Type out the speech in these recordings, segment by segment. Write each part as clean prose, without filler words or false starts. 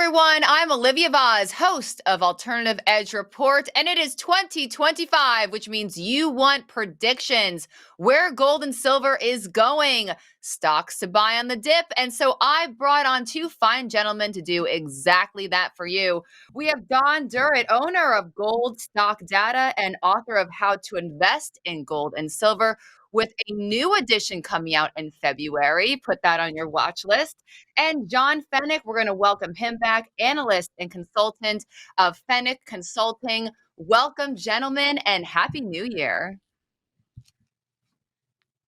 everyone. I'm Olivia Vaz, host of Alternative Edge Report, and it is 2025, which means you want predictions. Where gold and silver is going, stocks to buy on the dip. And so I brought on two fine gentlemen to do exactly that for you. We have Durrett, owner of Gold Stock Data and author of How to Invest in Gold and Silver, with a new edition coming out in February. Put that on your watch list. And John Feneck, we're going to welcome him back, analyst and consultant of Feneck Consulting. Welcome, gentlemen, and Happy New Year.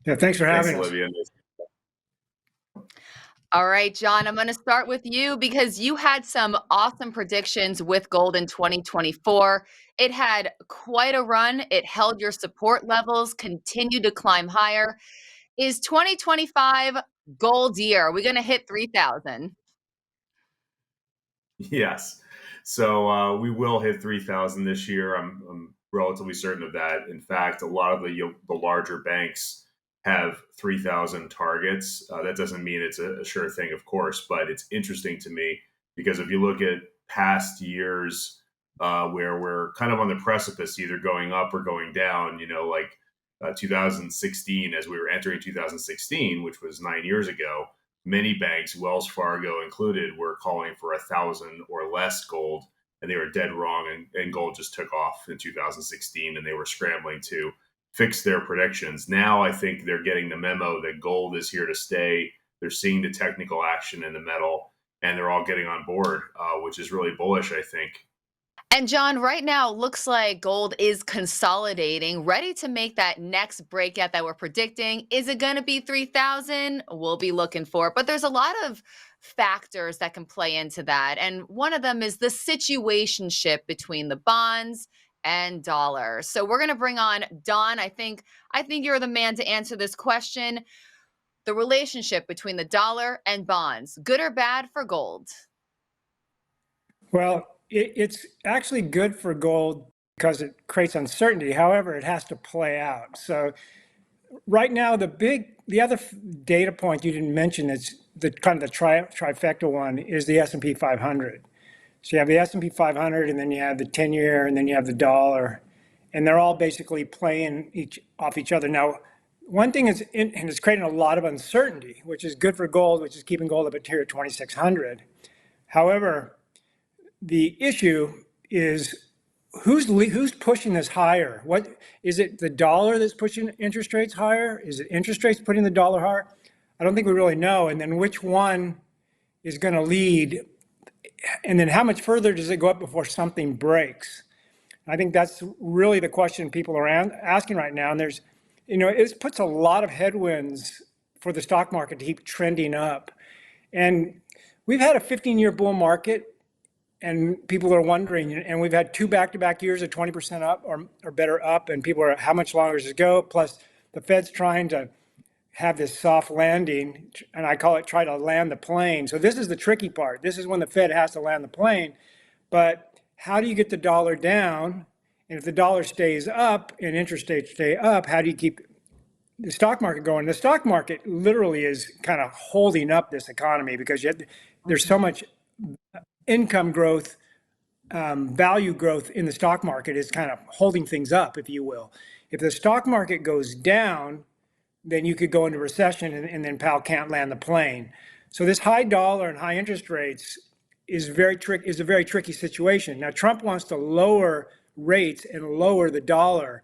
Yeah, thanks for having us. Olivia. All right, John, I'm going to start with you because you had some awesome predictions with gold in 2024. It had quite a run. It held your support levels, continued to climb higher. Is 2025 gold year? Are we going to hit 3,000? Yes. So we will hit 3,000 this year. I'm relatively certain of that. In fact, a lot of the larger banks have 3,000 targets. That doesn't mean it's a sure thing, of course, but it's interesting to me because if you look at past years where we're kind of on the precipice, either going up or going down, like 2016, as we were entering 2016, which was 9 years ago, many banks, Wells Fargo included, were calling for 1,000 or less gold, and they were dead wrong. And gold just took off in 2016, and they were scrambling to fix their predictions. Now I think they're getting the memo that gold is here to stay. They're seeing the technical action in the metal, and they're all getting on board, which is really bullish, I think. And John, right now, looks like gold is consolidating, ready to make that next breakout that we're predicting. Is it going to be 3,000? We'll be looking for it. But there's a lot of factors that can play into that. And one of them is the situationship between the bonds and dollars. So we're going to bring on Don. I think you're the man to answer this question. The relationship between the dollar and bonds, good or bad for gold? Well, it's actually good for gold because it creates uncertainty. However, it has to play out. So right now, the other data point you didn't mention is the kind of the trifecta one is the S&P 500. So you have the S&P 500, and then you have the 10-year, and then you have the dollar, and they're all basically playing off each other. Now, one thing is, and it's creating a lot of uncertainty, which is good for gold, which is keeping gold up here at 2,600. However, the issue is who's pushing this higher? What is it? The dollar that's pushing interest rates higher? Is it interest rates putting the dollar higher? I don't think we really know. And then which one is going to lead? And then how much further does it go up before something breaks? I think that's really the question people are asking right now. And there's, it puts a lot of headwinds for the stock market to keep trending up. And we've had a 15-year bull market, and people are wondering, and we've had two back-to-back years of 20% up or better up, and people are, how much longer does it go? Plus, the Fed's trying to have this soft landing, and I call it try to land the plane. So this is the tricky part. This is when the Fed has to land the plane. But how do you get the dollar down? And if the dollar stays up and interest rates stay up, how do you keep the stock market going? The stock market literally is kind of holding up this economy because there's so much income growth, value growth in the stock market is kind of holding things up, if you will. If the stock market goes down, then you could go into recession, and then Powell can't land the plane. So this high dollar and high interest rates is a very tricky situation. Now, Trump wants to lower rates and lower the dollar,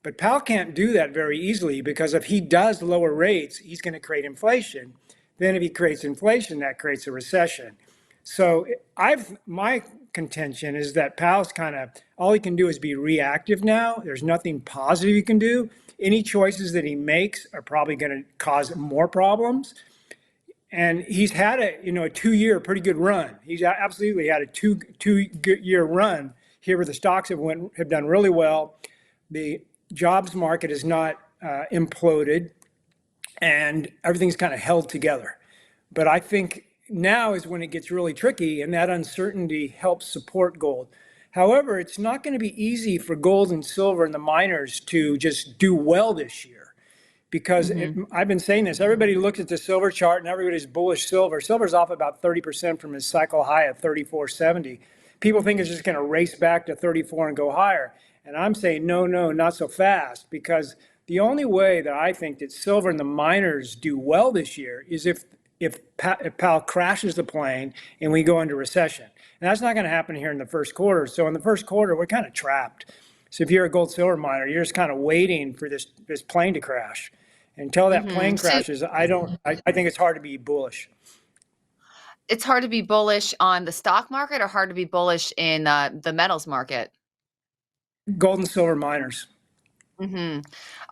but Powell can't do that very easily because if he does lower rates, he's going to create inflation. Then if he creates inflation, that creates a recession. So my contention is that Powell's all he can do is be reactive now. There's nothing positive he can do. Any choices that he makes are probably going to cause more problems. And he's had a 2-year pretty good run. He's absolutely had a two-year run here where the stocks have done really well. The jobs market is not imploded, and everything's kind of held together. But I think now is when it gets really tricky, and that uncertainty helps support gold. However, it's not going to be easy for gold and silver and the miners to just do well this year because I've been saying this. Everybody looks at the silver chart and everybody's bullish silver. Silver's off about 30% from its cycle high of 34.70. People think it's just going to race back to 34 and go higher. And I'm saying, no, not so fast, because the only way that I think that silver and the miners do well this year is if Powell crashes the plane and we go into recession. And that's not going to happen here in the first quarter. So in the first quarter, we're kind of trapped. So if you're a gold silver miner, you're just kind of waiting for this plane to crash. Until that plane crashes, I think it's hard to be bullish. It's hard to be bullish on the stock market, or hard to be bullish in the metals market? Gold and silver miners. All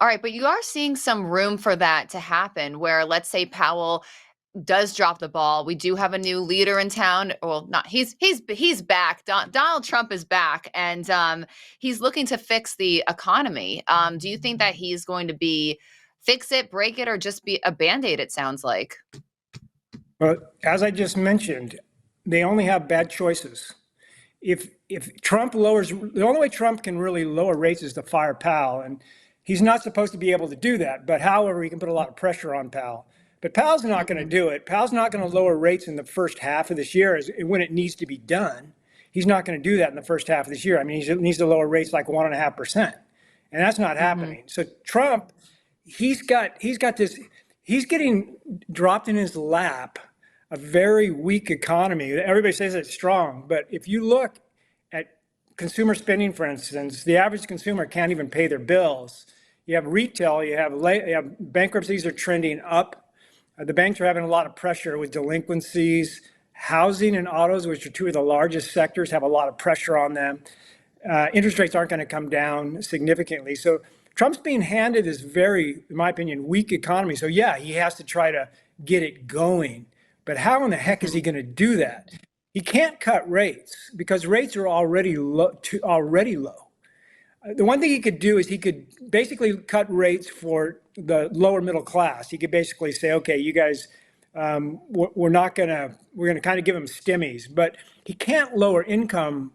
right, but you are seeing some room for that to happen, where let's say Powell does drop the ball. We do have a new leader in town. Well, not he's back. Donald Trump is back, and he's looking to fix the economy. Do you think that he's going to fix it, break it, or just be a Band-Aid, it sounds like? Well, as I just mentioned, they only have bad choices. If Trump lowers, the only way Trump can really lower rates is to fire Powell, and he's not supposed to be able to do that. But however, he can put a lot of pressure on Powell. But Powell's not going to do it. Powell's not going to lower rates in the first half of this year when it needs to be done. He's not going to do that in the first half of this year. I mean, he needs to lower rates like 1.5%, and that's not happening. So Trump, he's getting dropped in his lap a very weak economy. Everybody says it's strong, but if you look at consumer spending, for instance, the average consumer can't even pay their bills. You have retail, you have bankruptcies are trending up. The banks are having a lot of pressure with delinquencies. Housing and autos, which are two of the largest sectors, have a lot of pressure on them. Interest rates aren't going to come down significantly. So Trump's being handed this very, in my opinion, weak economy. So yeah, he has to try to get it going. But how in the heck is he going to do that? He can't cut rates because rates are already low. The one thing he could do is he could basically cut rates for the lower middle class. He could basically say, okay, you guys, we're going to kind of give them stimmies, but he can't lower income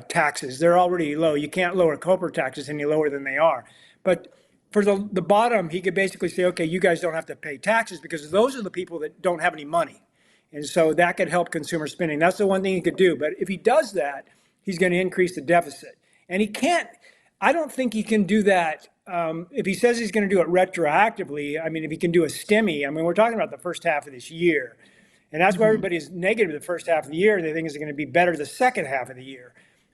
taxes. They're already low. You can't lower corporate taxes any lower than they are. But for the bottom, he could basically say, okay, you guys don't have to pay taxes because those are the people that don't have any money. And so that could help consumer spending. That's the one thing he could do. But if he does that, he's going to increase the deficit. And he can't, I don't think he can do that. If he says he's going to do it retroactively, I mean, if he can do a stimmy, I mean, we're talking about the first half of this year. And that's why everybody's negative the first half of the year. They think it's going to be better the second half of the year.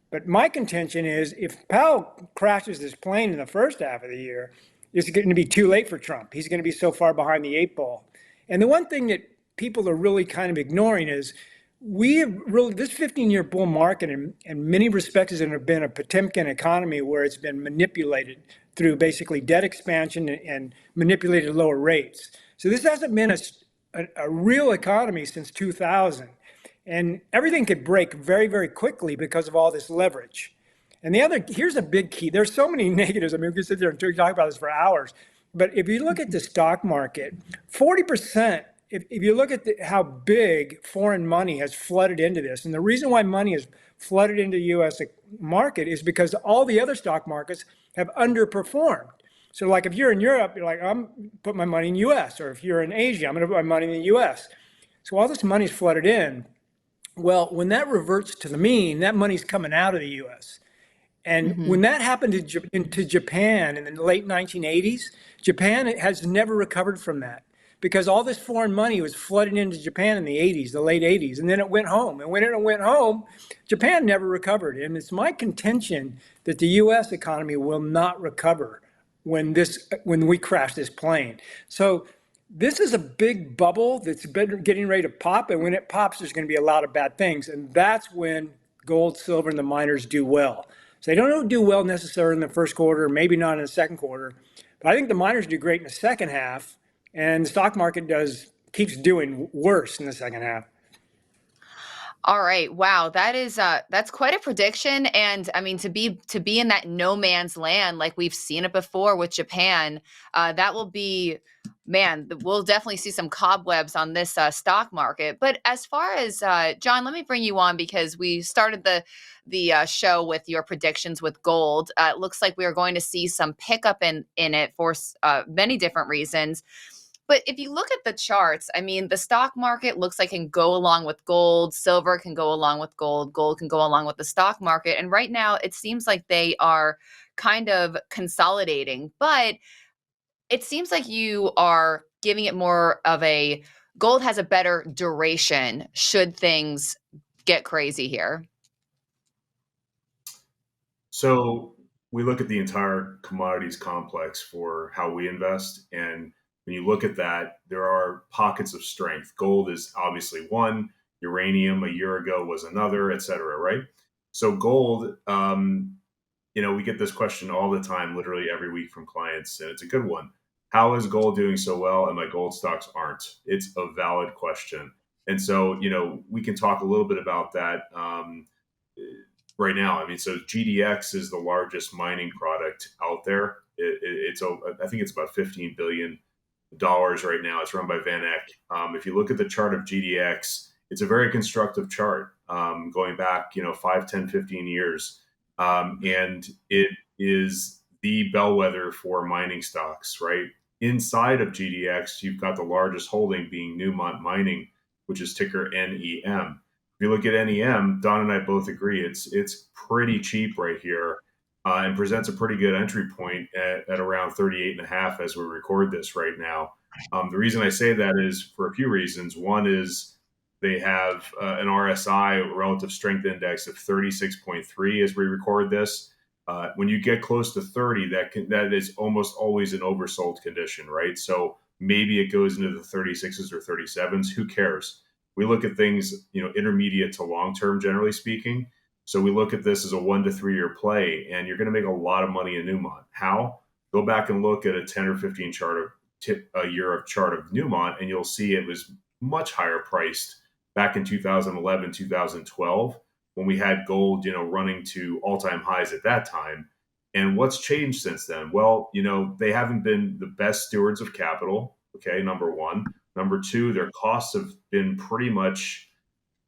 But my contention is if Powell crashes this plane in the first half of the year, it's going to be too late for Trump. He's going to be so far behind the eight ball. And the one thing that people are really kind of ignoring is this 15-year bull market in many respects has been a Potemkin economy where it's been manipulated through basically debt expansion and manipulated lower rates. So this hasn't been a real economy since 2000. And everything could break very, very quickly because of all this leverage. And here's a big key. There's so many negatives. I mean, we could sit there and talk about this for hours. But if you look at the stock market, 40%, if you look at how big foreign money has flooded into this, and the reason why money has flooded into the U.S. market is because all the other stock markets have underperformed. So like if you're in Europe, you're like, I'm put my money in the U.S. Or if you're in Asia, I'm going to put my money in the U.S. So all this money's flooded in. Well, when that reverts to the mean, that money's coming out of the U.S. And when that happened to Japan in the late 1980s, Japan has never recovered from that because all this foreign money was flooding into Japan in the 80s, the late 80s, and then it went home. And when it went home, Japan never recovered. And it's my contention that the U.S. economy will not recover when we crash this plane. So this is a big bubble that's getting ready to pop. And when it pops, there's going to be a lot of bad things. And that's when gold, silver, and the miners do well. So they don't do well necessarily in the first quarter, maybe not in the second quarter. But I think the miners do great in the second half. And the stock market keeps doing worse in the second half. All right. Wow, that's quite a prediction. And I mean, to be in that no man's land, like we've seen it before with Japan, that will be, man, we'll definitely see some cobwebs on this stock market. But as far as John, let me bring you on because we started the show with your predictions with gold. It looks like we are going to see some pickup in it for many different reasons. But if you look at the charts, I mean, the stock market looks like it can go along with gold, silver can go along with gold, gold can go along with the stock market. And right now, it seems like they are kind of consolidating. But it seems like you are giving it more of a gold has a better duration should things get crazy here. So we look at the entire commodities complex for how we invest. And when you look at that, there are pockets of strength. Gold is obviously one, uranium a year ago was another, et cetera, right? So gold, we get this question all the time, literally every week from clients, and it's a good one. How is gold doing so well and my gold stocks aren't? It's a valid question. And so, we can talk a little bit about that right now. I mean, so GDX is the largest mining product out there. I think it's about $15 billion right now. It's run by Feneck. If you look at the chart of GDX, it's a very constructive chart going back, 5, 10, 15 years. And it is the bellwether for mining stocks, right? Inside of GDX, you've got the largest holding being Newmont Mining, which is ticker NEM. If you look at NEM, Don and I both agree it's pretty cheap right here, and presents a pretty good entry point at around 38 and a half as we record this right now. The reason I say that is for a few reasons. One is they have an RSI, relative strength index, of 36.3 as we record this. When you get close to 30, that is almost always an oversold condition, right? So maybe it goes into the 36s or 37s. Who cares? We look at things, intermediate to long term, generally speaking. So we look at this as a 1 to 3 year play, and you're going to make a lot of money in Newmont. How? Go back and look at a 10 or 15 year of chart of Newmont, and you'll see it was much higher priced back in 2011, 2012, when we had gold, running to all-time highs at that time. And what's changed since then? Well, they haven't been the best stewards of capital. Okay, number one. Number two, their costs have been pretty much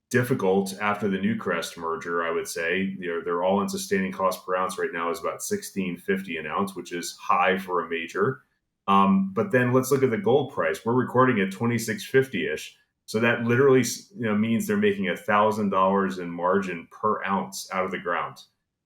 difficult after the Newcrest merger, I would say. Their all-in sustaining cost per ounce right now is about $16.50 an ounce, which is high for a major. But then let's look at the gold price. We're recording at 26.50-ish. So that literally means they're making $1,000 in margin per ounce out of the ground.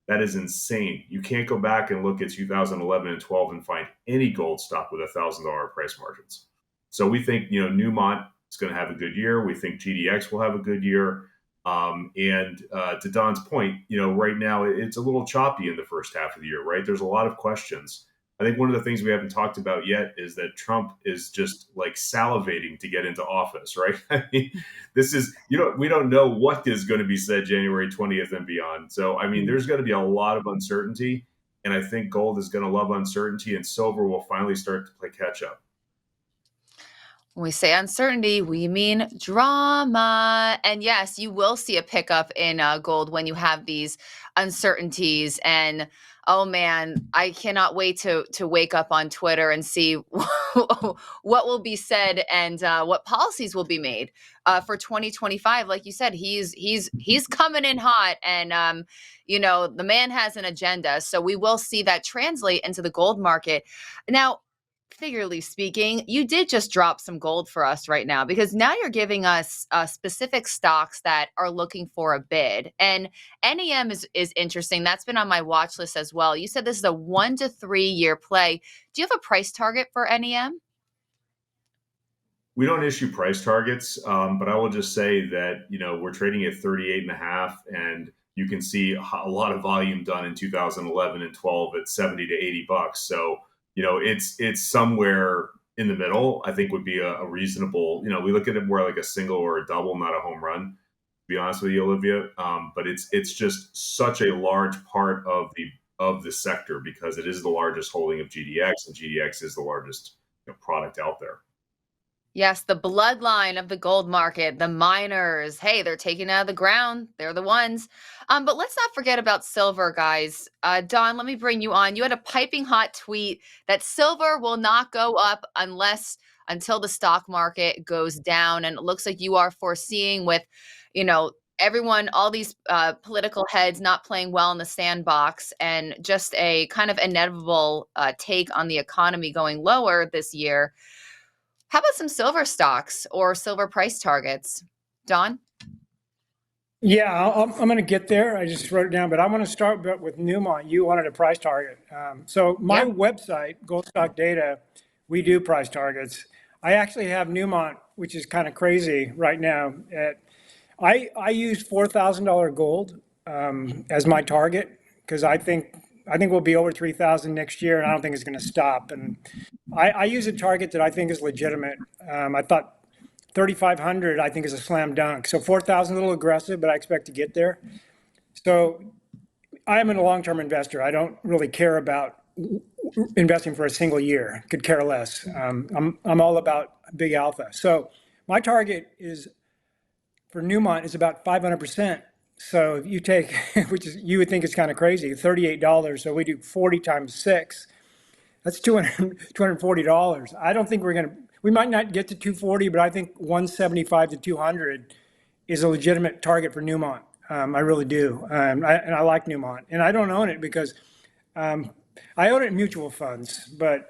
That is insane. You can't go back and look at 2011 and 12 and find any gold stock with $1,000 price margins. So we think Newmont is going to have a good year. We think GDX will have a good year. And to Don's point, right now it's a little choppy in the first half of the year, right? There's a lot of questions. I think one of the things we haven't talked about yet is that Trump is just like salivating to get into office, right? I mean, we don't know what is going to be said January 20th and beyond. So, I mean, there's going to be a lot of uncertainty. And I think gold is going to love uncertainty, and silver will finally start to play catch up. When we say uncertainty, we mean drama. And yes, you will see a pickup in gold when you have these uncertainties. And oh man, I cannot wait to wake up on Twitter and see what will be said and what policies will be made for 2025. Like you said, he's coming in hot, and the man has an agenda. So we will see that translate into the gold market. Now, figuratively speaking, you did just drop some gold for us right now, because now you're giving us specific stocks that are looking for a bid. And NEM is interesting. That's been on my watch list as well. You said this is a 1 to 3 year play. Do you have a price target for NEM? We don't issue price targets, but I will just say that, we're trading at 38 and a half, and you can see a lot of volume done in 2011 and 12 at 70 to 80 bucks. So, it's somewhere in the middle, I think would be a reasonable, we look at it more like a single or a double, not a home run, to be honest with you, Olivia. But it's just such a large part of the sector, because it is the largest holding of GDX, and GDX is the largest product out there. Yes, the bloodline of the gold market, the miners. Hey, they're taking it out of the ground. They're the ones. But let's not forget about silver, guys. Don, let me bring you on. You had a piping hot tweet that silver will not go up until the stock market goes down. And it looks like you are foreseeing with, you know, everyone, all these political heads not playing well in the sandbox and just a kind of inevitable take on the economy going lower this year. How about some silver stocks or silver price targets? Don? Yeah, I'm going to get there. I just wrote it down, but I want to start with Newmont. You wanted a price target. So my website, Gold Stock Data, we do price targets. I actually have Newmont, which is kind of crazy right now. I use $4,000 gold as my target because I think we'll be over 3,000 next year, and I don't think it's going to stop. And I use a target that I think is legitimate. I thought 3,500 I think is a slam dunk. So 4,000 a little aggressive, but I expect to get there. So I am a long-term investor. I don't really care about investing for a single year. Could care less. I'm all about big alpha. So my target is for Newmont is about 500%. So if you take, which is you would think is kind of crazy, $38. So we do 40 times 6. That's $240. I don't think we might not get to 240, but I think 175 to 200 is a legitimate target for Newmont. I really do. And I like Newmont. And I don't own it because I own it in mutual funds, but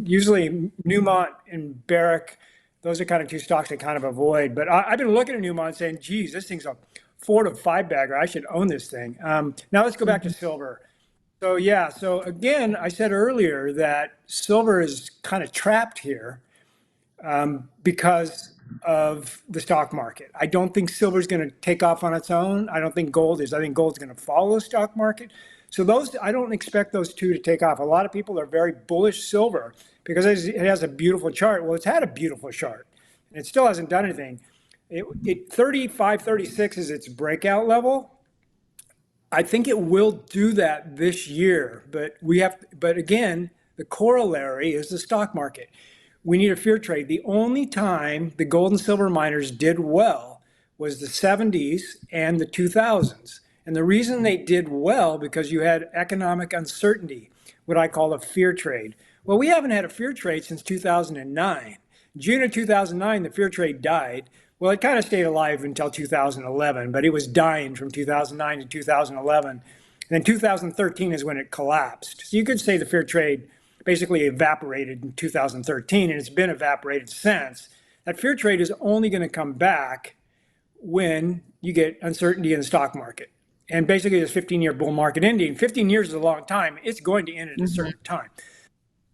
usually Newmont and Barrick, those are kind of two stocks I kind of avoid. But I've been looking at Newmont saying, geez, this thing's a 4 to 5 bagger. I should own this thing. Now let's go back to silver. So yeah, so again, I said earlier that silver is kind of trapped here because of the stock market. I don't think silver is going to take off on its own. I don't think gold is. I think gold's going to follow the stock market. So I don't expect those two to take off. A lot of people are very bullish silver because it has a beautiful chart. Well, it's had a beautiful chart, and it still hasn't done anything. 35, 36 is its breakout level. I think it will do that this year, but again, the corollary is the stock market. We need a fear trade. The only time the gold and silver miners did well was the 70s and the 2000s. And the reason they did well because you had economic uncertainty, what I call a fear trade. Well, we haven't had a fear trade since 2009. June of 2009, the fear trade died. Well, it kind of stayed alive until 2011, but it was dying from 2009 to 2011. And then 2013 is when it collapsed. So you could say the fear trade basically evaporated in 2013, and it's been evaporated since. That fear trade is only going to come back when you get uncertainty in the stock market. And basically, this 15-year bull market ending. 15 years is a long time. It's going to end at a certain time.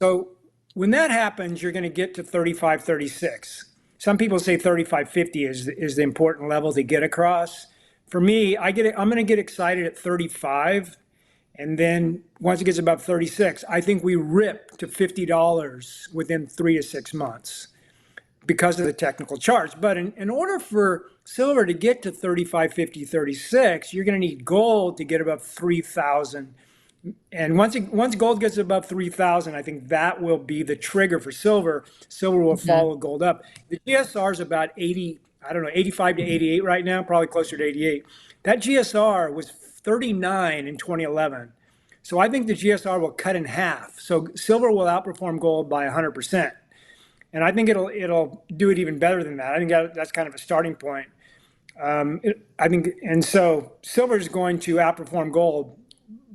So when that happens, you're going to get to 35, 36. Some people say 35.50 is the important level to get across. For me, I'm going to get excited at 35, and then once it gets above 36, I think we rip to $50 within 3 to 6 months because of the technical charts. But in order for silver to get to 35, 50, 36, you're going to need gold to get above 3,000. And once gold gets above 3,000, I think that will be the trigger for silver. Silver will follow gold up. The GSR is about 80, I don't know, 85 to 88 right now, probably closer to 88. That GSR was 39 in 2011. So I think the GSR will cut in half. So silver will outperform gold by 100%. And I think it'll do it even better than that. I think that's kind of a starting point. So silver is going to outperform gold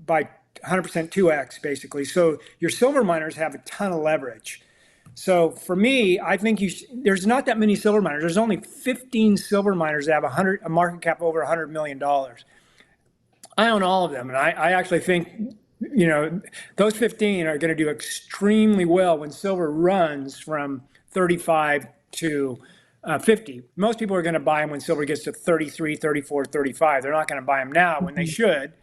by 100% 2x basically. So your silver miners have a ton of leverage. So for me, I think there's not that many silver miners. There's only 15 silver miners that have a market cap over $100 million. I own all of them, and I actually think those 15 are going to do extremely well when silver runs from 35 to 50. Most people are going to buy them when silver gets to 33, 34, 35. They're not going to buy them now when they should.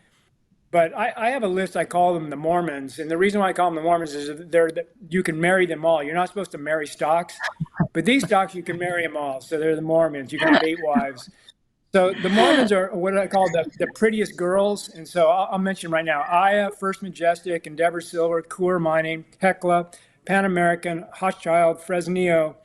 But I have a list, I call them the Mormons. And the reason why I call them the Mormons is you can marry them all. You're not supposed to marry stocks, but these stocks, you can marry them all. So they're the Mormons. You can have 8 wives. So the Mormons are what I call the prettiest girls. And so I'll mention right now, Aya, First Majestic, Endeavor Silver, Coeur Mining, Hecla, Pan American, Hochschild, Fresnillo.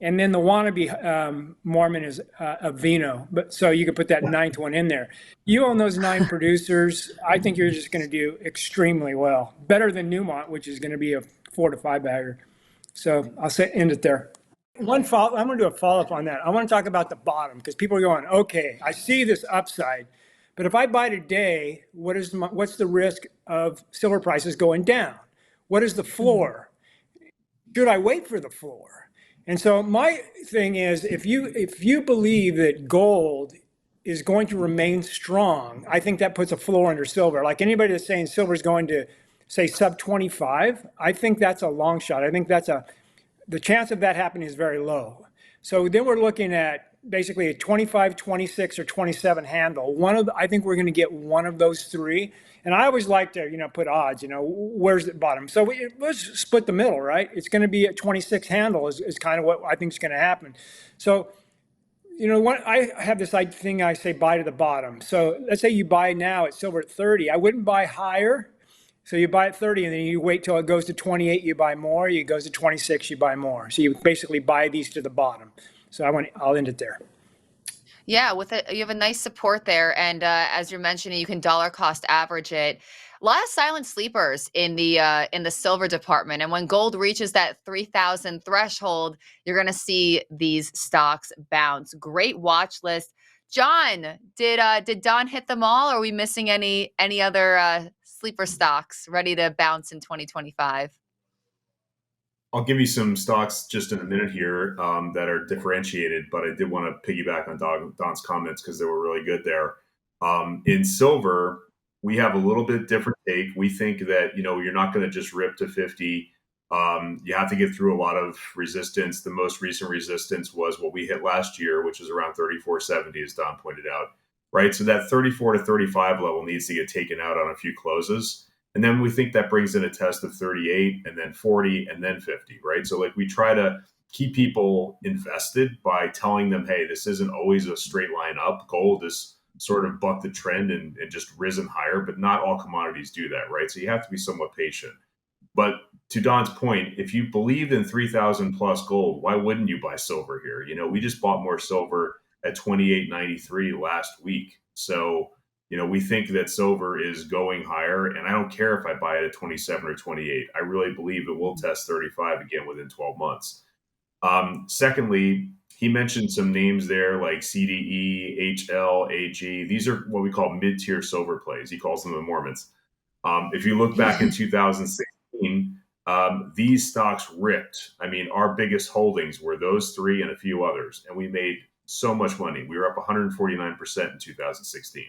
And then the wannabe Mormon is Avino. But so you could put that ninth one in there. You own those 9 producers. I think you're just going to do extremely well. Better than Newmont, which is going to be a 4 to 5 bagger. So I'll say end it there. I'm going to do a follow-up on that. I want to talk about the bottom because people are going, okay, I see this upside, but if I buy today, what's the risk of silver prices going down? What is the floor? Should I wait for the floor? And so my thing is, if you believe that gold is going to remain strong, I think that puts a floor under silver. Like anybody that's saying silver is going to say sub 25, I think that's a long shot. I think the chance of that happening is very low. So then we're looking at basically a 25, 26, or 27 handle. I think we're going to get one of those 3. And I always like to, put odds, where's the bottom? So let's split the middle, right? It's going to be a 26 handle is kind of what I think is going to happen. So, I have this thing I say buy to the bottom. So let's say you buy now at silver at 30. I wouldn't buy higher. So you buy at 30 and then you wait till it goes to 28, you buy more. It goes to 26, you buy more. So you basically buy these to the bottom. So I'll end it there. Yeah, you have a nice support there, and as you're mentioning, you can dollar cost average it. A lot of silent sleepers in the silver department, and when gold reaches that 3,000 threshold, you're going to see these stocks bounce. Great watch list, John. Did Don hit them all? Or are we missing any other sleeper stocks ready to bounce in 2025? I'll give you some stocks just in a minute here that are differentiated, but I did want to piggyback on Don's comments because they were really good there. In silver, we have a little bit different take. We think that, you're not going to just rip to 50. You have to get through a lot of resistance. The most recent resistance was what we hit last year, which is around 34.70, as Don pointed out, right? So that 34 to 35 level needs to get taken out on a few closes. And then we think that brings in a test of 38 and then 40 and then 50, right? So we try to keep people invested by telling them, hey, this isn't always a straight line up. Gold is sort of bucked the trend and just risen higher, but not all commodities do that, right? So you have to be somewhat patient. But to Don's point, if you believed in 3,000 plus gold, why wouldn't you buy silver here? We just bought more silver at 28.93 last week. So we think that silver is going higher, and I don't care if I buy it at 27 or 28. I really believe it will test 35 again within 12 months. Secondly, he mentioned some names there like CDE, HL, AG. These are what we call mid-tier silver plays. He calls them the Mormons. If you look back in 2016, these stocks ripped. I mean, our biggest holdings were those 3 and a few others, and we made so much money. We were up 149% in 2016.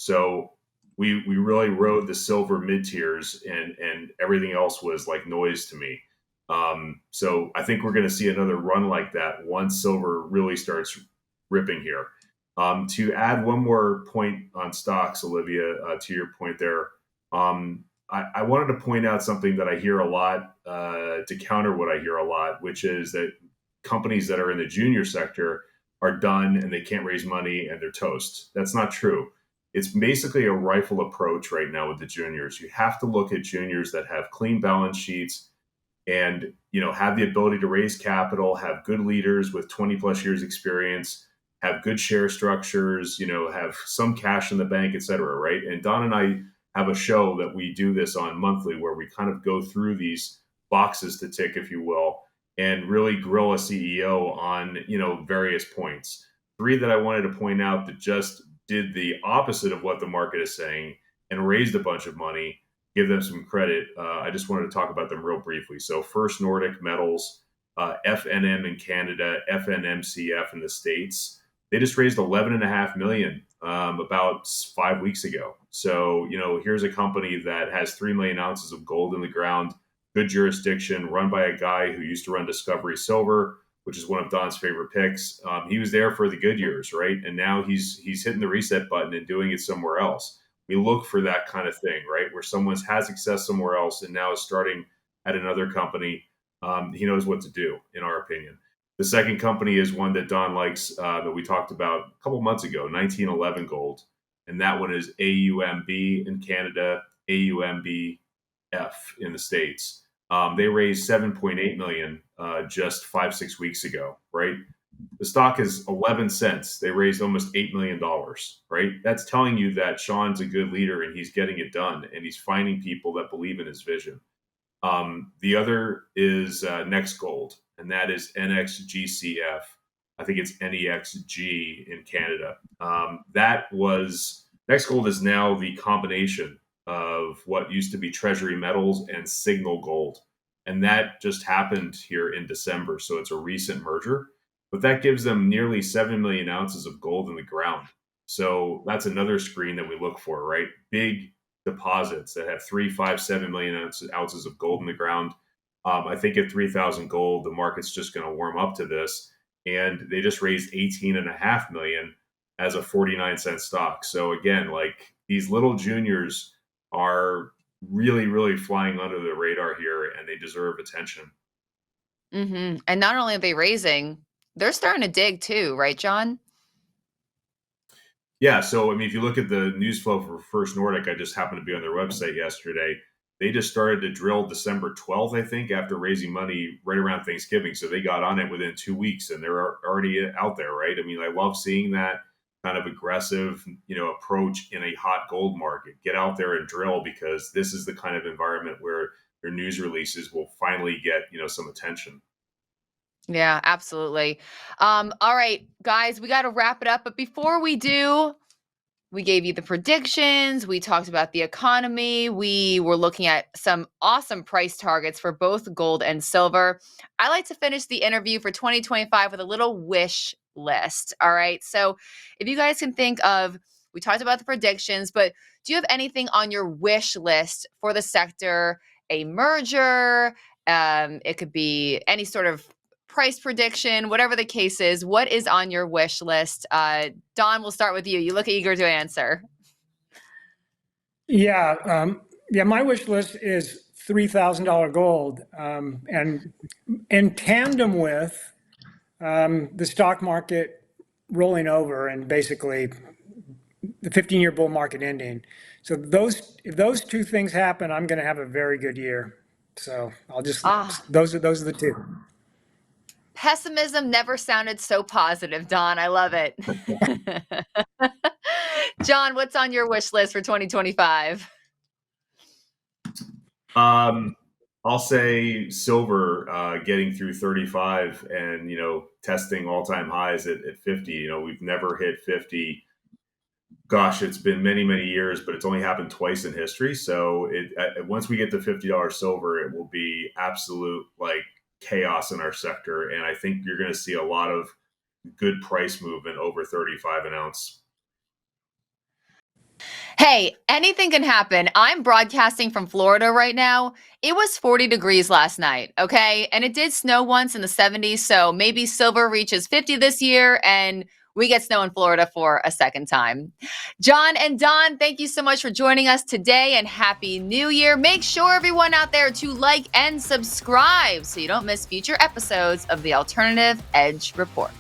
So we really rode the silver mid tiers, and everything else was like noise to me. So I think we're going to see another run like that once silver really starts ripping here. To add one more point on stocks, Olivia, to your point there, I wanted to point out something that I hear a lot to counter what I hear a lot, which is that companies that are in the junior sector are done and they can't raise money and they're toast. That's not true. It's basically a rifle approach right now with the juniors. You have to look at juniors that have clean balance sheets and, have the ability to raise capital, have good leaders with 20 plus years experience, have good share structures, have some cash in the bank, et cetera, right? And Don and I have a show that we do this on monthly where we kind of go through these boxes to tick, if you will, and really grill a CEO on, various points. 3 that I wanted to point out that just did the opposite of what the market is saying and raised a bunch of money, give them some credit. I just wanted to talk about them real briefly. So First Nordic Metals, FNM in Canada, FNMCF in the States, they just raised $11.5 million about 5 weeks ago. So, here's a company that has 3 million ounces of gold in the ground, good jurisdiction, run by a guy who used to run Discovery Silver, which is one of Don's favorite picks. He was there for the good years, right? And now he's hitting the reset button and doing it somewhere else. We look for that kind of thing, right? Where someone's had success somewhere else and now is starting at another company. He knows what to do, in our opinion. The second company is one that Don likes that we talked about a couple months ago, 1911 Gold. And that one is AUMB in Canada, AUMBF in the States. They raised $7.8 million just 5-6 weeks ago, right? The stock is 11 cents. They raised almost $8 million, right? That's telling you that Sean's a good leader and he's getting it done and he's finding people that believe in his vision. The other is Next Gold, and that is NXGCF. I think it's NEXG in Canada. Next Gold is now the combination of what used to be Treasury Metals and Signal Gold. And that just happened here in December. So it's a recent merger, but that gives them nearly 7 million ounces of gold in the ground. So that's another screen that we look for, right? Big deposits that have 3, 5, 7 million ounces of gold in the ground. I think at 3,000 gold, the market's just going to warm up to this. And they just raised 18.5 million as a 49-cent stock. So again, like these little juniors are really, really flying under the radar here, and they deserve attention. Mm-hmm. And not only are they raising, they're starting to dig too, right, John? Yeah. So, I mean, if you look at the news flow for First Nordic, I just happened to be on their website yesterday. They just started to drill December 12th, I think, after raising money right around Thanksgiving. So they got on it within 2 weeks and they're already out there, right? I mean, I love seeing that kind of aggressive, approach in a hot gold market. Get out there and drill, because this is the kind of environment where your news releases will finally get, some attention. Yeah, absolutely. All right, guys, we got to wrap it up. But before we do, we gave you the predictions. We talked about the economy. We were looking at some awesome price targets for both gold and silver. I like to finish the interview for 2025 with a little wish list. All right. So if you guys can think of, we talked about the predictions, but do you have anything on your wish list for the sector? A merger? It could be any sort of price prediction, whatever the case is. What is on your wish list? Don, we'll start with you. You look eager to answer. Yeah, my wish list is $3,000 gold, and in tandem with the stock market rolling over and basically the 15-year bull market ending. So if those two things happen, I'm going to have a very good year. So those are the two. Pessimism never sounded so positive, Don. I love it. John, what's on your wish list for 2025? I'll say silver, getting through 35 and, testing all-time highs at 50. We've never hit 50. Gosh, it's been many, many years, but it's only happened twice in history. So once we get to $50 silver, it will be absolute chaos in our sector. And I think you're going to see a lot of good price movement over 35 an ounce. Hey, anything can happen. I'm broadcasting from Florida right now. It was 40 degrees last night, okay? And it did snow once in the 70s, so maybe silver reaches 50 this year and we get snow in Florida for a second time. John and Don, thank you so much for joining us today, and Happy New Year. Make sure everyone out there to like and subscribe so you don't miss future episodes of the Alternative Edge Report.